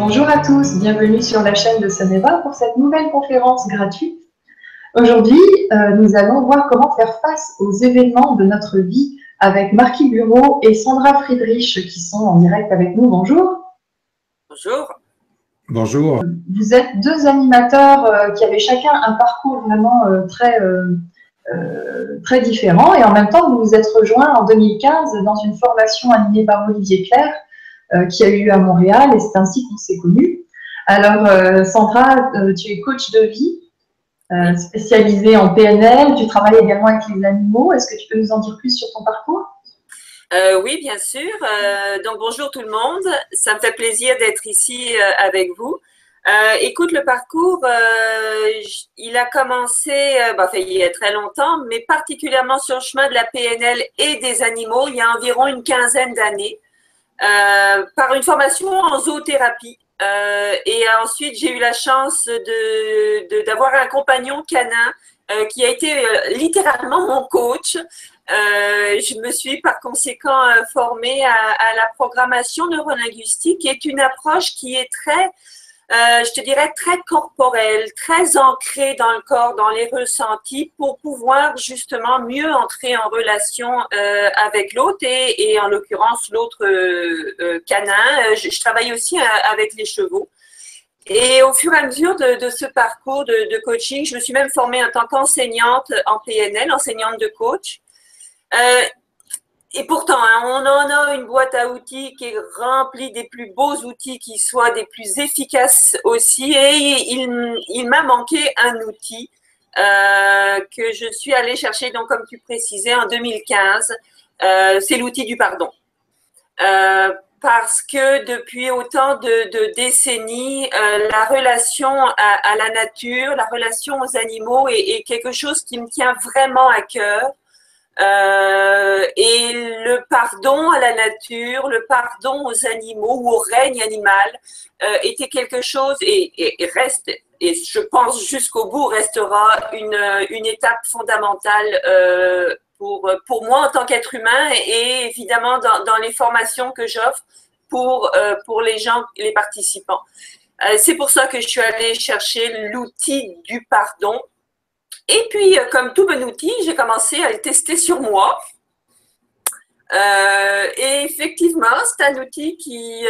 Bonjour à tous, bienvenue sur la chaîne de Soneva pour cette nouvelle conférence gratuite. Aujourd'hui, nous allons voir comment faire face aux événements de notre vie avec Marquis Bureau et Sandra Friedrich qui sont en direct avec nous. Bonjour. Bonjour. Bonjour. Vous êtes deux animateurs qui avaient chacun un parcours vraiment très différent et en même temps vous vous êtes rejoints en 2015 dans une formation animée par Olivier Clerc qui a eu lieu à Montréal et c'est ainsi qu'on s'est connus. Alors Sandra, tu es coach de vie spécialisée en PNL, tu travailles également avec les animaux. Est-ce que tu peux nous en dire plus sur ton parcours? Oui, bien sûr. Donc, bonjour tout le monde. Ça me fait plaisir d'être ici avec vous. Écoute, le parcours, il a commencé il y a très longtemps, mais particulièrement sur le chemin de la PNL et des animaux, il y a environ une quinzaine d'années, par une formation en zoothérapie. Et ensuite, j'ai eu la chance d'avoir un compagnon canin qui a été littéralement mon coach. Je me suis par conséquent formée à la programmation neurolinguistique, qui est une approche qui est très, je te dirais, très corporelle, très ancrée dans le corps, dans les ressentis, pour pouvoir justement mieux entrer en relation avec l'autre et en l'occurrence l'autre canin. Je travaille aussi avec les chevaux. Et au fur et à mesure de ce parcours de coaching, je me suis même formée en tant qu'enseignante en PNL, enseignante de coach. Et pourtant, on en a une boîte à outils qui est remplie des plus beaux outils qui soient des plus efficaces aussi. Et il m'a manqué un outil que je suis allée chercher, donc comme tu précisais, en 2015. C'est l'outil du pardon. Parce que depuis autant de décennies, la relation à la nature, la relation aux animaux est quelque chose qui me tient vraiment à cœur. Et le pardon à la nature, le pardon aux animaux ou au règne animal était quelque chose et reste, et je pense jusqu'au bout, restera une étape fondamentale pour moi en tant qu'être humain et évidemment dans les formations que j'offre pour les gens, les participants. C'est pour ça que je suis allée chercher l'outil du pardon. Et puis, comme tout bon outil, j'ai commencé à le tester sur moi. Et effectivement, c'est un outil qui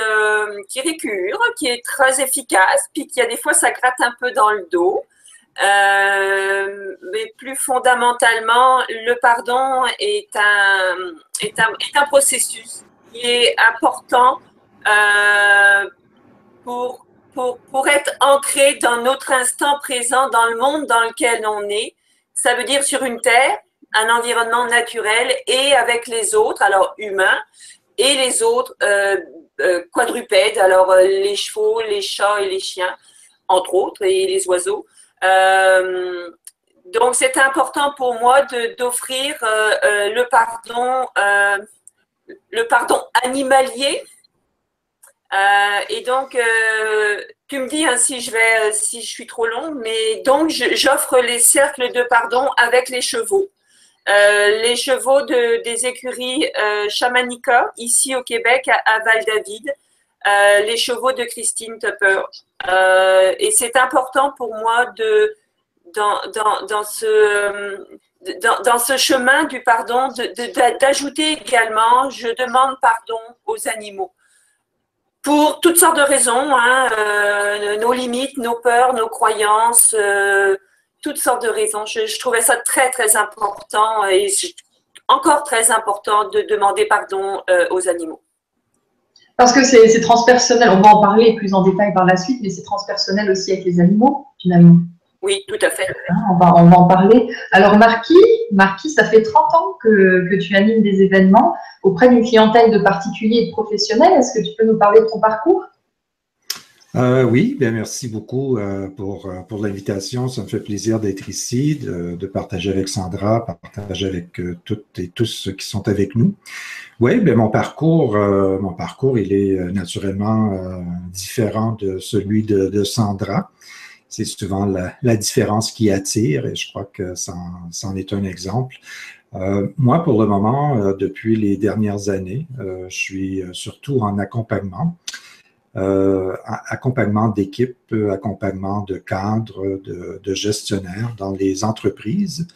récure, qui est très efficace, puis qui a des fois, ça gratte un peu dans le dos. Mais plus fondamentalement, le pardon est un processus qui est important pour être ancré dans notre instant présent, dans le monde dans lequel on est. Ça veut dire sur une terre, un environnement naturel et avec les autres, alors humains, et les autres quadrupèdes, alors les chevaux, les chats et les chiens, entre autres, et les oiseaux. Donc, c'est important pour moi d'offrir le pardon animalier. Et donc, tu me dis hein, si je suis trop longue, mais donc j'offre les cercles de pardon avec les chevaux. Les chevaux des écuries Chamanica, ici au Québec, à Val-David, les chevaux de Christine Tupper. Et c'est important pour moi dans ce chemin du pardon, d'ajouter également, je demande pardon aux animaux. Pour toutes sortes de raisons, nos limites, nos peurs, nos croyances, toutes sortes de raisons. Je trouvais ça très, très important et encore très important de demander pardon aux animaux. Parce que c'est transpersonnel, on va en parler plus en détail par la suite, mais c'est transpersonnel aussi avec les animaux, finalement. Oui, tout à fait. On va en parler. Alors Marquis, ça fait 30 ans que tu animes des événements auprès d'une clientèle de particuliers et de professionnels. Est-ce que tu peux nous parler de ton parcours? Oui, bien merci beaucoup pour l'invitation. Ça me fait plaisir d'être ici, de partager avec Sandra, partager avec toutes et tous ceux qui sont avec nous. Oui, bien mon parcours, il est naturellement différent de celui de Sandra. C'est souvent la différence qui attire et je crois que c'en est un exemple. Moi, pour le moment, depuis les dernières années, je suis surtout en accompagnement. accompagnement d'équipe, accompagnement de cadres, de gestionnaires dans les entreprises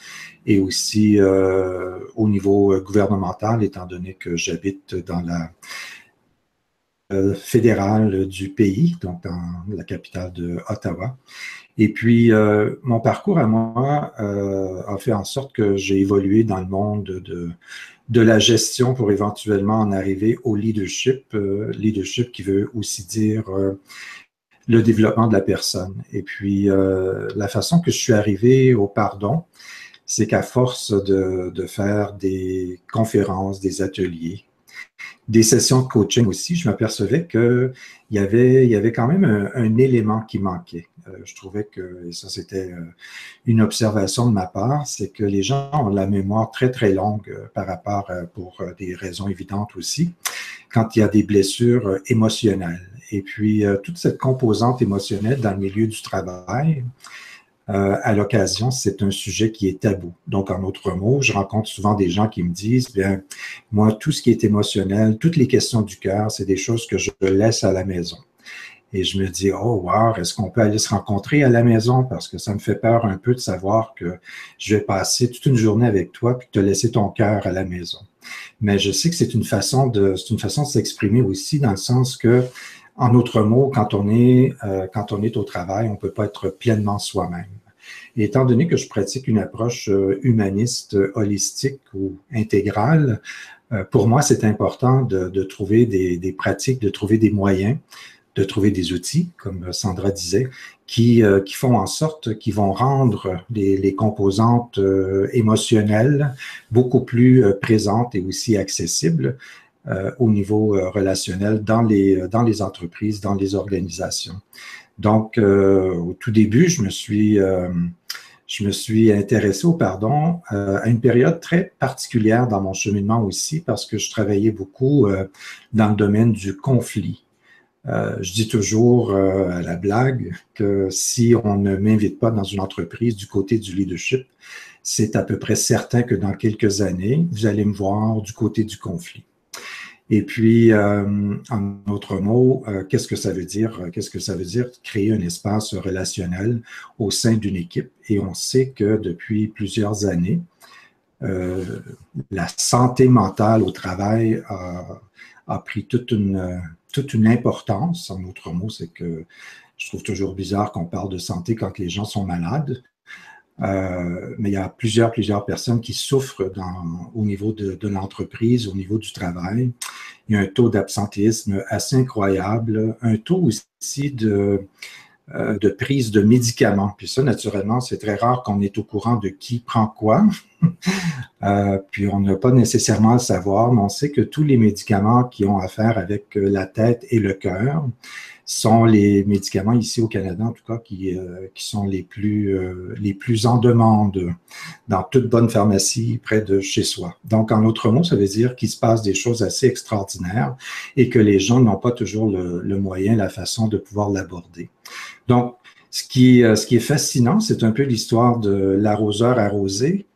et aussi au niveau gouvernemental, étant donné que j'habite dans la fédérale du pays, donc dans la capitale de Ottawa. Et puis, mon parcours à moi a fait en sorte que j'ai évolué dans le monde de la gestion pour éventuellement en arriver au leadership, leadership qui veut aussi dire le développement de la personne. Et puis, la façon que je suis arrivé au pardon, c'est qu'à force de faire des conférences, des ateliers, des sessions de coaching aussi, je m'apercevais qu'il y avait quand même un élément qui manquait. Je trouvais que, et ça c'était une observation de ma part, c'est que les gens ont la mémoire très très longue par rapport, pour des raisons évidentes aussi, quand il y a des blessures émotionnelles. Et puis, toute cette composante émotionnelle dans le milieu du travail, à l'occasion, c'est un sujet qui est tabou. Donc, en d'autres mots, je rencontre souvent des gens qui me disent, bien, moi, tout ce qui est émotionnel, toutes les questions du cœur, c'est des choses que je laisse à la maison. Et je me dis, oh, wow, est-ce qu'on peut aller se rencontrer à la maison? Parce que ça me fait peur un peu de savoir que je vais passer toute une journée avec toi puis te laisser ton cœur à la maison. Mais je sais que c'est une façon de s'exprimer aussi dans le sens que, en d'autres mots, quand on est au travail, on ne peut pas être pleinement soi-même. Et étant donné que je pratique une approche humaniste, holistique ou intégrale, pour moi, c'est important de trouver des pratiques, de trouver des moyens, de trouver des outils, comme Sandra disait, qui font en sorte qu'ils vont rendre les composantes émotionnelles beaucoup plus présentes et aussi accessibles au niveau relationnel dans les entreprises, dans les organisations. Donc, au tout début, je me suis intéressé au pardon à une période très particulière dans mon cheminement aussi, parce que je travaillais beaucoup dans le domaine du conflit. Je dis toujours à la blague que si on ne m'invite pas dans une entreprise du côté du leadership, c'est à peu près certain que dans quelques années, vous allez me voir du côté du conflit. Et puis, en d'autres mots, qu'est-ce que ça veut dire? Qu'est-ce que ça veut dire créer un espace relationnel au sein d'une équipe? Et on sait que depuis plusieurs années, la santé mentale au travail a pris toute une importance. En d'autres mots, c'est que je trouve toujours bizarre qu'on parle de santé quand les gens sont malades. Mais il y a plusieurs personnes qui souffrent au niveau de l'entreprise, au niveau du travail. Il y a un taux d'absentéisme assez incroyable, un taux aussi de prise de médicaments. Puis ça, naturellement, c'est très rare qu'on est au courant de qui prend quoi. Puis on n'a pas nécessairement à le savoir, mais on sait que tous les médicaments qui ont à faire avec la tête et le cœur sont les médicaments ici au Canada, en tout cas, qui sont les plus en demande dans toute bonne pharmacie près de chez soi. Donc, en d'autres mots, ça veut dire qu'il se passe des choses assez extraordinaires et que les gens n'ont pas toujours le moyen, la façon de pouvoir l'aborder. Donc, ce qui est fascinant, c'est un peu l'histoire de l'arroseur arrosé.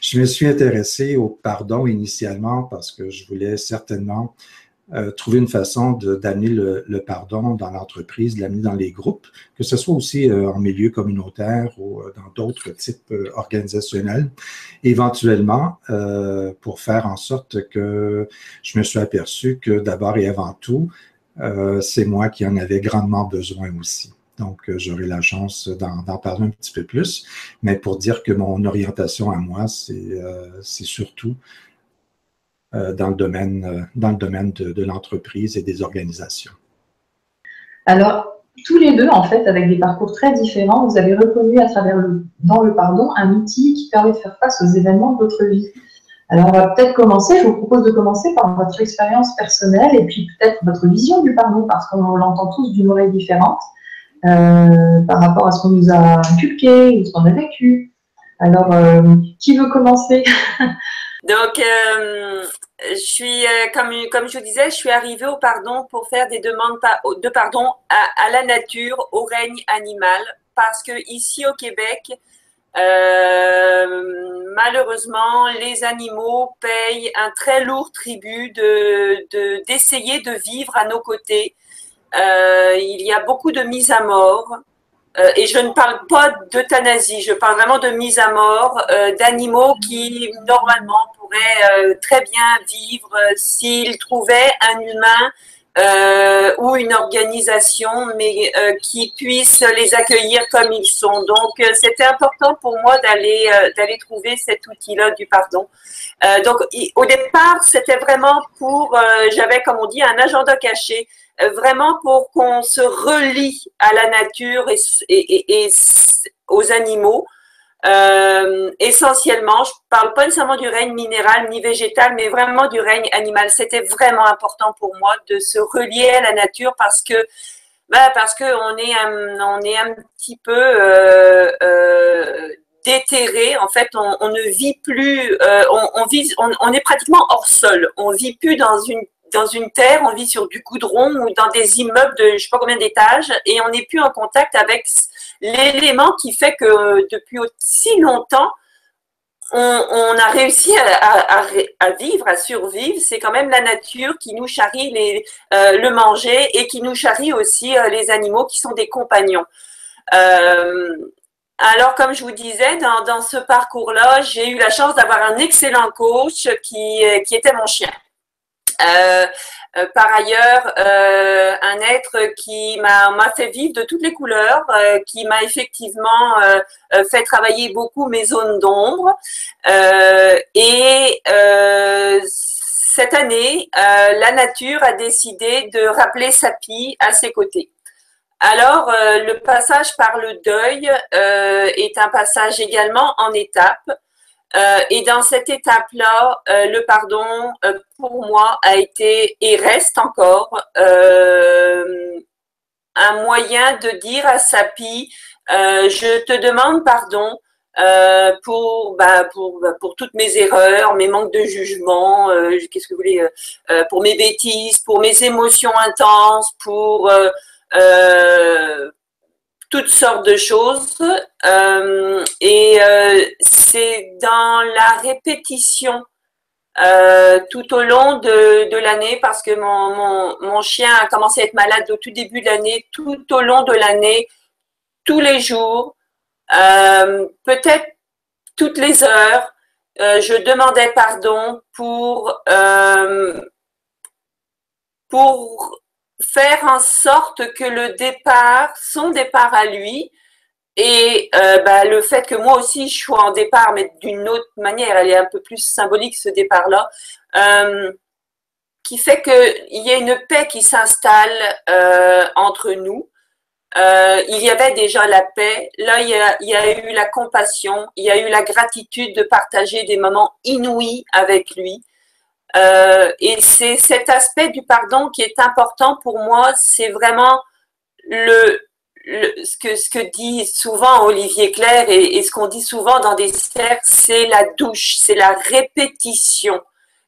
Je me suis intéressé au pardon initialement parce que je voulais certainement trouver une façon d'amener le pardon dans l'entreprise, de l'amener dans les groupes, que ce soit aussi en milieu communautaire ou dans d'autres types organisationnels, éventuellement pour faire en sorte que je me suis aperçu que d'abord et avant tout, c'est moi qui en avais grandement besoin aussi. Donc, j'aurai la chance d'en parler un petit peu plus, mais pour dire que mon orientation à moi, c'est surtout dans le domaine de l'entreprise et des organisations. Alors, tous les deux, en fait, avec des parcours très différents, vous avez reconnu dans le pardon un outil qui permet de faire face aux événements de votre vie. Alors, on va peut-être commencer, je vous propose de commencer par votre expérience personnelle et puis peut-être votre vision du pardon, parce qu'on l'entend tous d'une oreille différente par rapport à ce qu'on nous a inculqué ou ce qu'on a vécu. Alors, qui veut commencer? Donc, je suis, comme je vous disais, je suis arrivée au pardon pour faire des demandes de pardon à la nature, au règne animal, parce que ici au Québec, malheureusement, les animaux payent un très lourd tribut d'essayer de vivre à nos côtés. il y a beaucoup de mise à mort. Et je ne parle pas d'euthanasie, je parle vraiment de mise à mort d'animaux qui, normalement, pourraient très bien vivre s'ils trouvaient un humain ou une organisation, mais qui puisse les accueillir comme ils sont. Donc, c'était important pour moi d'aller trouver cet outil-là du pardon. Donc, au départ, c'était vraiment pour, j'avais, comme on dit, un agenda caché, vraiment pour qu'on se relie à la nature et aux animaux. Essentiellement, je parle pas nécessairement du règne minéral ni végétal, mais vraiment du règne animal. C'était vraiment important pour moi de se relier à la nature parce que on est un petit peu déterré. En fait, on ne vit plus, on est pratiquement hors sol. On vit plus dans une terre, on vit sur du goudron ou dans des immeubles de je sais pas combien d'étages et on n'est plus en contact avec l'élément qui fait que depuis aussi longtemps, on a réussi à vivre, à survivre. C'est quand même la nature qui nous charrie le manger et qui nous charrie aussi les animaux qui sont des compagnons. Alors, comme je vous disais, dans ce parcours-là, j'ai eu la chance d'avoir un excellent coach qui était mon chien. Par ailleurs, un être qui m'a fait vivre de toutes les couleurs, qui m'a effectivement fait travailler beaucoup mes zones d'ombre. Cette année, la nature a décidé de rappeler Sapi à ses côtés. Alors, le passage par le deuil est un passage également en étapes. Et dans cette étape-là, le pardon, pour moi, a été et reste encore un moyen de dire à Sapi, je te demande pardon pour toutes mes erreurs, mes manques de jugement, qu'est-ce que vous voulez, pour mes bêtises, pour mes émotions intenses, pour toutes sortes de choses. C'est dans la répétition tout au long de l'année, parce que mon chien a commencé à être malade au tout début de l'année, tout au long de l'année, tous les jours, peut-être toutes les heures, je demandais pardon pour faire en sorte que son départ à lui, et le fait que moi aussi je sois en départ, mais d'une autre manière, elle est un peu plus symbolique ce départ-là, qui fait qu'il y a une paix qui s'installe entre nous. Il y avait déjà la paix, là il y a eu la compassion, il y a eu la gratitude de partager des moments inouïs avec lui. Et c'est cet aspect du pardon qui est important pour moi, c'est vraiment ce que dit souvent Olivier Clerc et ce qu'on dit souvent dans des cercles, c'est la douche, c'est la répétition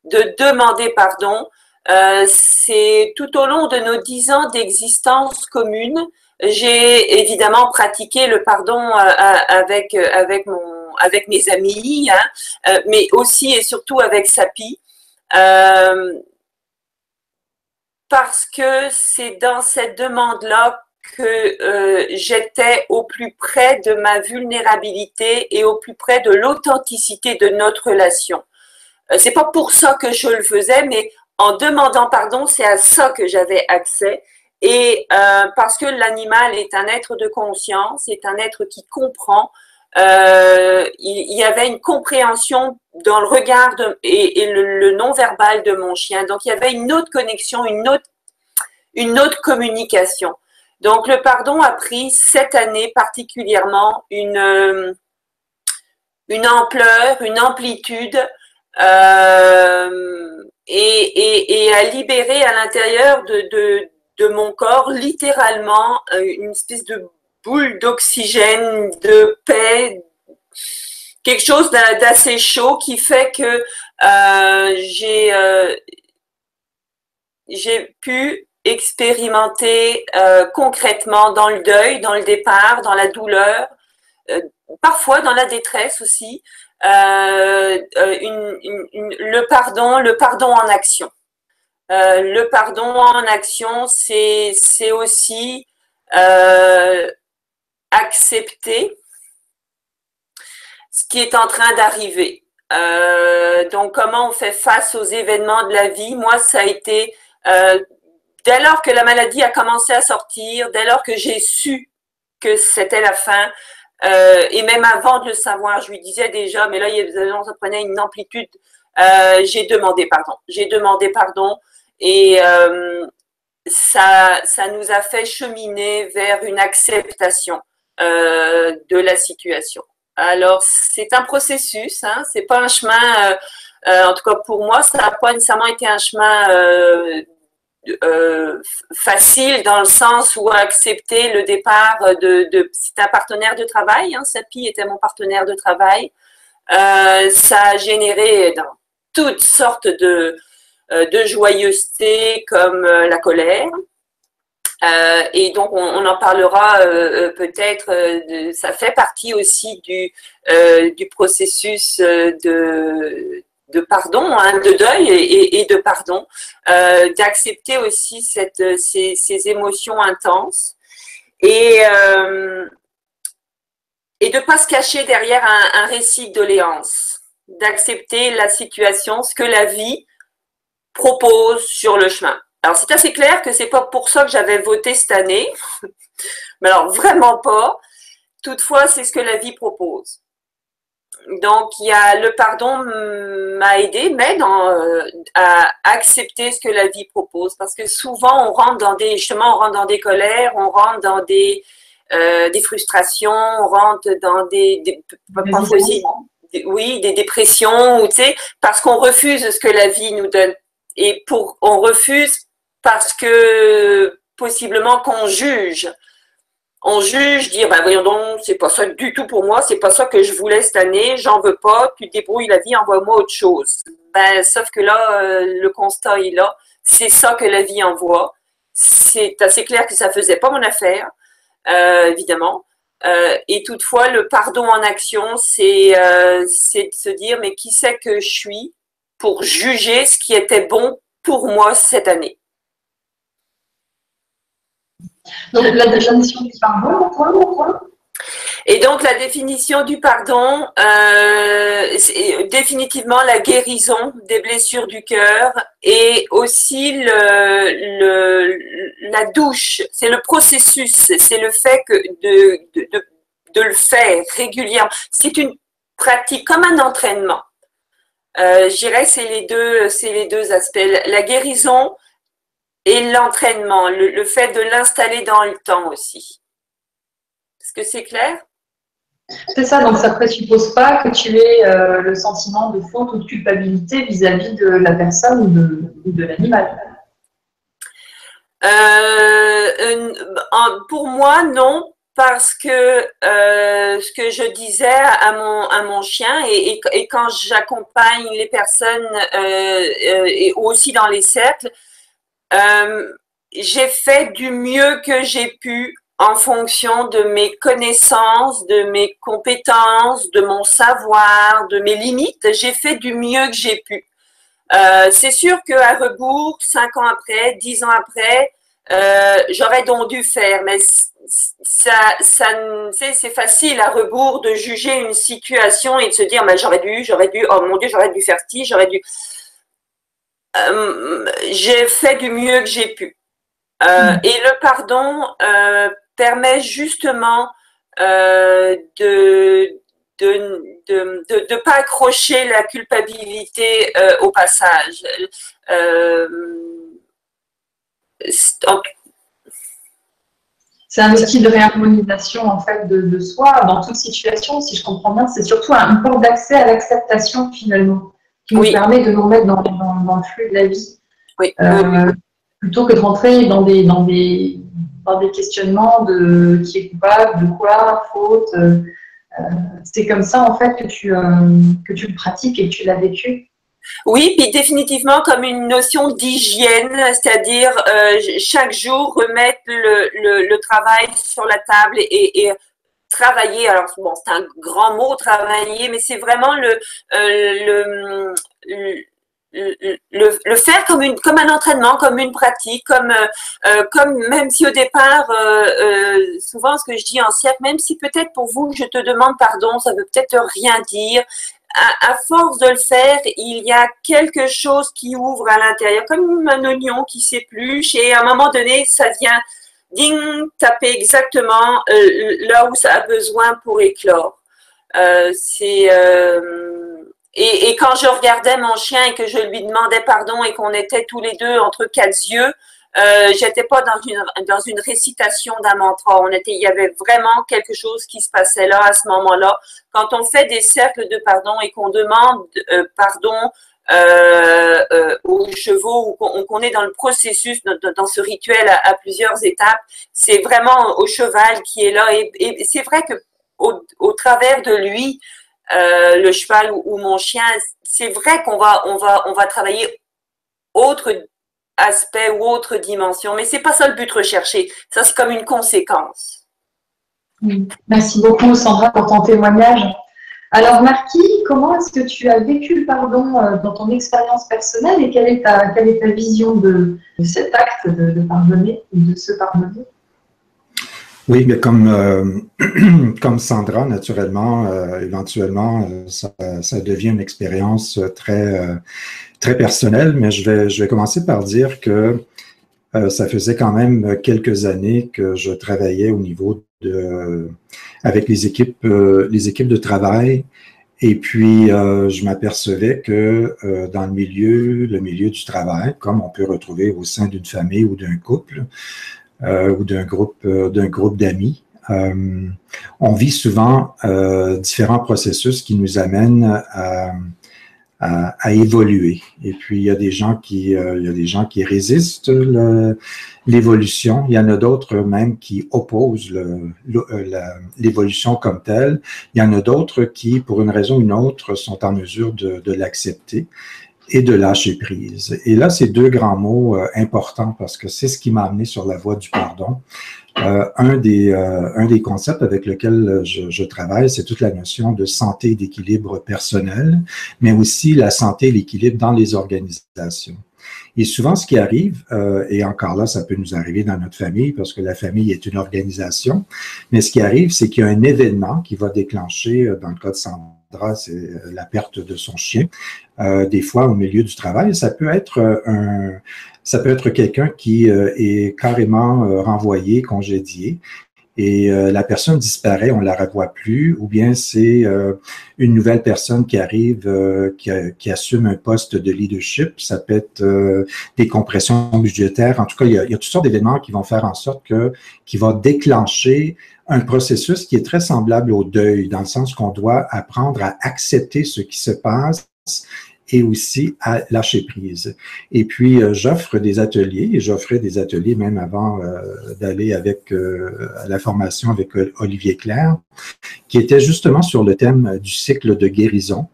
de demander pardon. C'est tout au long de nos 10 ans d'existence commune, j'ai évidemment pratiqué le pardon avec mes amis, hein, mais aussi et surtout avec Sapi. Parce que c'est dans cette demande-là que j'étais au plus près de ma vulnérabilité et au plus près de l'authenticité de notre relation. C'est pas pour ça que je le faisais, mais en demandant pardon, c'est à ça que j'avais accès. Et parce que l'animal est un être de conscience, est un être qui comprend, il y avait une compréhension dans le regard et le non-verbal de mon chien. Donc, il y avait une autre connexion, une autre communication. Donc, le pardon a pris cette année particulièrement une ampleur, une amplitude et a libéré à l'intérieur de mon corps littéralement une espèce de boule d'oxygène, de paix, quelque chose d'assez chaud qui fait que j'ai pu expérimenter concrètement dans le deuil, dans le départ, dans la douleur, parfois dans la détresse aussi, le pardon en action. Le pardon en action, c'est aussi accepter ce qui est en train d'arriver. Donc, comment on fait face aux événements de la vie? Moi, ça a été dès lors que la maladie a commencé à sortir, dès lors que j'ai su que c'était la fin, et même avant de le savoir, je lui disais déjà, mais là, ça prenait une amplitude. J'ai demandé pardon. J'ai demandé pardon et ça nous a fait cheminer vers une acceptation de la situation. Alors, c'est un processus, hein, c'est pas un chemin, en tout cas pour moi, ça n'a pas nécessairement été un chemin facile dans le sens où accepter le départ c'est un partenaire de travail, hein, Sapi était mon partenaire de travail, ça a généré dans toutes sortes de joyeuseté comme la colère. Et donc, on en parlera peut-être, ça fait partie aussi du processus de pardon, hein, de deuil et de pardon, d'accepter aussi ces émotions intenses et de ne pas se cacher derrière un récit de doléances, d'accepter la situation, ce que la vie propose sur le chemin. Alors, c'est assez clair que c'est pas pour ça que j'avais voté cette année, mais alors vraiment pas. Toutefois, c'est ce que la vie propose. Donc, le pardon m'aide à accepter ce que la vie propose, parce que souvent on rentre dans des colères, on rentre dans des frustrations, on rentre dans des dépressions, tu sais, parce qu'on refuse ce que la vie nous donne. Et on refuse parce que possiblement qu'on juge. On juge, dire, ben voyons donc, c'est pas ça du tout pour moi, c'est pas ça que je voulais cette année, j'en veux pas, tu te débrouilles la vie, envoie-moi autre chose. Ben, sauf que là, le constat est là, c'est ça que la vie envoie. C'est assez clair que ça faisait pas mon affaire, évidemment. Et toutefois, le pardon en action, c'est de se dire, mais qui c'est que je suis pour juger ce qui était bon pour moi cette année. Donc, la définition du pardon, Et donc, la définition du pardon, c'est définitivement la guérison des blessures du cœur et aussi la douche. C'est le processus, c'est le fait de le faire régulièrement. C'est une pratique comme un entraînement. Je dirais que c'est les deux aspects. La guérison et l'entraînement, le fait de l'installer dans le temps aussi. Est-ce que c'est clair? C'est ça, donc ça ne présuppose pas que tu aies le sentiment de faute ou de culpabilité vis-à-vis de la personne ou de l'animal. Pour moi, non, parce que ce que je disais à mon chien et quand j'accompagne les personnes et aussi dans les cercles, j'ai fait du mieux que j'ai pu en fonction de mes connaissances, de mes compétences, de mon savoir, de mes limites. J'ai fait du mieux que j'ai pu. C'est sûr qu'à rebours, 5 ans après, 10 ans après, j'aurais donc dû faire, mais c'est facile à rebours de juger une situation et de se dire, mais j'aurais dû, oh mon Dieu, j'aurais dû faire ci, j'aurais dû. J'ai fait du mieux que j'ai pu. Et le pardon permet justement de pas accrocher la culpabilité au passage. C'est un outil de réharmonisation en fait de soi dans toute situation, si je comprends bien. C'est surtout une porte d'accès à l'acceptation finalement, qui nous permet de nous remettre dans le flux de la vie. Oui. Plutôt que de rentrer dans des questionnements de qui est coupable, de quoi, faute. C'est comme ça en fait que tu le pratiques et que tu l'as vécu. Oui, puis définitivement comme une notion d'hygiène, c'est-à-dire chaque jour remettre le travail sur la table et travailler. Alors bon, c'est un grand mot travailler, mais c'est vraiment le faire comme un entraînement, comme une pratique, comme même si au départ, souvent ce que je dis en cercle, même si peut-être pour vous, je te demande pardon, ça veut peut-être rien dire. À force de le faire, il y a quelque chose qui ouvre à l'intérieur, comme un oignon qui s'épluche, et à un moment donné, ça vient ding, taper exactement là où ça a besoin pour éclore. Et quand je regardais mon chien et que je lui demandais pardon et qu'on était tous les deux entre quatre yeux, j'étais pas dans une récitation d'un mantra. Il y avait vraiment quelque chose qui se passait là à ce moment-là. Quand on fait des cercles de pardon et qu'on demande pardon aux chevaux, ou qu'on est dans le processus, dans ce rituel à plusieurs étapes, c'est vraiment au cheval qui est là. Et c'est vrai que au travers de lui, le cheval ou mon chien, c'est vrai qu'on va travailler autre aspect ou autre dimension, mais c'est pas ça le but recherché. Ça, c'est comme une conséquence. Merci beaucoup, Sandra, pour ton témoignage. Alors, Marquis, comment est-ce que tu as vécu le pardon dans ton expérience personnelle et quelle est ta vision de cet acte de pardonner ou de se pardonner? Oui, mais comme Sandra, naturellement, éventuellement, ça devient une expérience très personnelle, mais je vais commencer par dire que ça faisait quand même quelques années que je travaillais au niveau avec les équipes de travail, et puis je m'apercevais que dans le milieu du travail, comme on peut retrouver au sein d'une famille ou d'un couple, ou d'un groupe d'amis. On vit souvent différents processus qui nous amènent à évoluer. Et puis, il y a des gens qui résistent l'évolution. Il y en a d'autres même qui opposent l'évolution comme telle. Il y en a d'autres qui, pour une raison ou une autre, sont en mesure de l'accepter et de lâcher prise. Et là, c'est deux grands mots importants parce que c'est ce qui m'a amené sur la voie du pardon. Un des concepts avec lesquels je travaille, c'est toute la notion de santé et d'équilibre personnel, mais aussi la santé et l'équilibre dans les organisations. Et souvent, ce qui arrive, et encore là, ça peut nous arriver dans notre famille, parce que la famille est une organisation, mais ce qui arrive, c'est qu'il y a un événement qui va déclencher, dans le cas de Sandra, c'est la perte de son chien, des fois au milieu du travail. Ça peut être quelqu'un qui est carrément renvoyé, congédié, et la personne disparaît, on la revoit plus, ou bien c'est une nouvelle personne qui arrive, qui assume un poste de leadership. Ça peut être des compressions budgétaires. En tout cas, il y a toutes sortes d'événements qui vont faire en sorte qui va déclencher un processus qui est très semblable au deuil, dans le sens qu'on doit apprendre à accepter ce qui se passe et aussi à lâcher prise. Et puis, j'offre des ateliers, et j'offrais des ateliers même avant d'aller avec la formation avec Olivier Clerc, qui était justement sur le thème du cycle de guérison.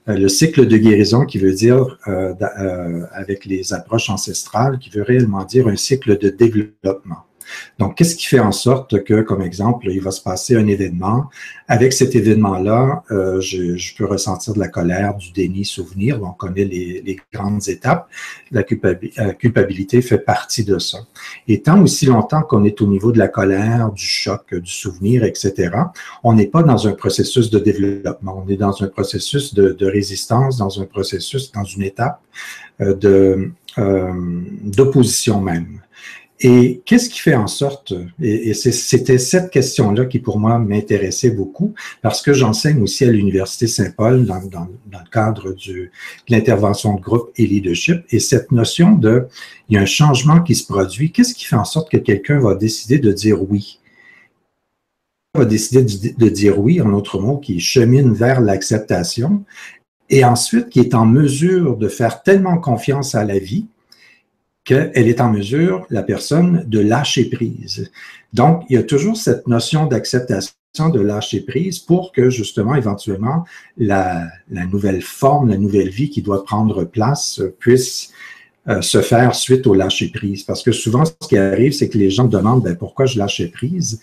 Le cycle de guérison qui veut dire, avec les approches ancestrales, qui veut réellement dire un cycle de développement. Donc, qu'est-ce qui fait en sorte que, comme exemple, il va se passer un événement. Avec cet événement-là, je peux ressentir de la colère, du déni, souvenir. On connaît les grandes étapes. La culpabilité fait partie de ça. Et tant aussi longtemps qu'on est au niveau de la colère, du choc, du souvenir, etc., on n'est pas dans un processus de développement. On est dans un processus de résistance, dans un processus, dans une étape d'opposition même. Et qu'est-ce qui fait en sorte, et c'était cette question-là qui pour moi m'intéressait beaucoup, parce que j'enseigne aussi à l'Université Saint-Paul dans le cadre de l'intervention de groupe et leadership, et cette notion il y a un changement qui se produit, qu'est-ce qui fait en sorte que quelqu'un va décider de dire oui? Va décider de dire oui, en d'autres mots, qui chemine vers l'acceptation, et ensuite qui est en mesure de faire tellement confiance à la vie qu'elle est en mesure, la personne, de lâcher prise. Donc, il y a toujours cette notion d'acceptation, de lâcher prise pour que, justement, éventuellement, la nouvelle forme, la nouvelle vie qui doit prendre place puisse se faire suite au lâcher prise. Parce que souvent, ce qui arrive, c'est que les gens demandent pourquoi je lâchais prise.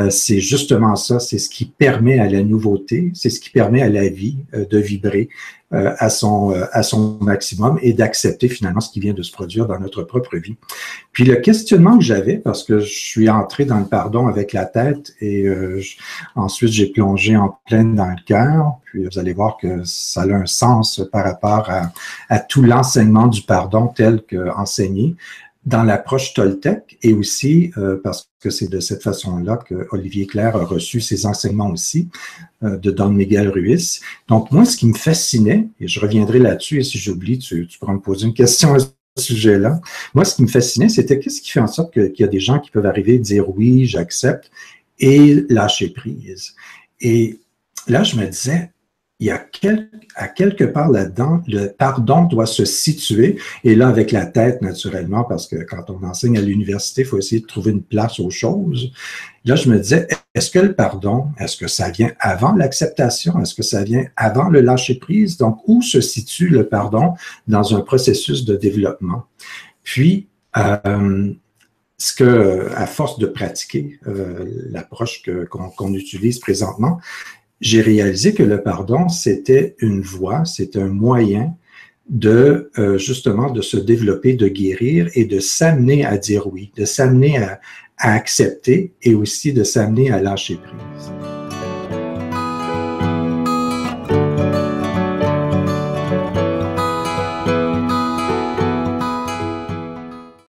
c'est justement ça, c'est ce qui permet à la nouveauté, c'est ce qui permet à la vie de vibrer à son maximum et d'accepter finalement ce qui vient de se produire dans notre propre vie. Puis le questionnement que j'avais, parce que je suis entré dans le pardon avec la tête et ensuite j'ai plongé en pleine dans le cœur, puis vous allez voir que ça a un sens par rapport à tout l'enseignement du pardon tel qu'enseigné dans l'approche Toltec et aussi parce que c'est de cette façon-là que Olivier Clerc a reçu ses enseignements aussi de Don Miguel Ruiz. Donc moi, ce qui me fascinait, et je reviendrai là-dessus, et si j'oublie, tu pourras me poser une question à ce sujet-là. Moi, ce qui me fascinait, c'était qu'est-ce qui fait en sorte qu'il y a des gens qui peuvent arriver et dire oui, j'accepte, et lâcher prise. Et là, je me disais, il y a à quelque part là-dedans, le pardon doit se situer, et là avec la tête naturellement, parce que quand on enseigne à l'université, il faut essayer de trouver une place aux choses. Là, je me disais, est-ce que le pardon, est-ce que ça vient avant l'acceptation? Est-ce que ça vient avant le lâcher-prise? Donc, où se situe le pardon dans un processus de développement? Puis, à force de pratiquer l'approche qu'on utilise présentement, j'ai réalisé que le pardon, c'était une voie, c'était un moyen de justement de se développer, de guérir et de s'amener à dire oui, de s'amener à accepter et aussi de s'amener à lâcher prise.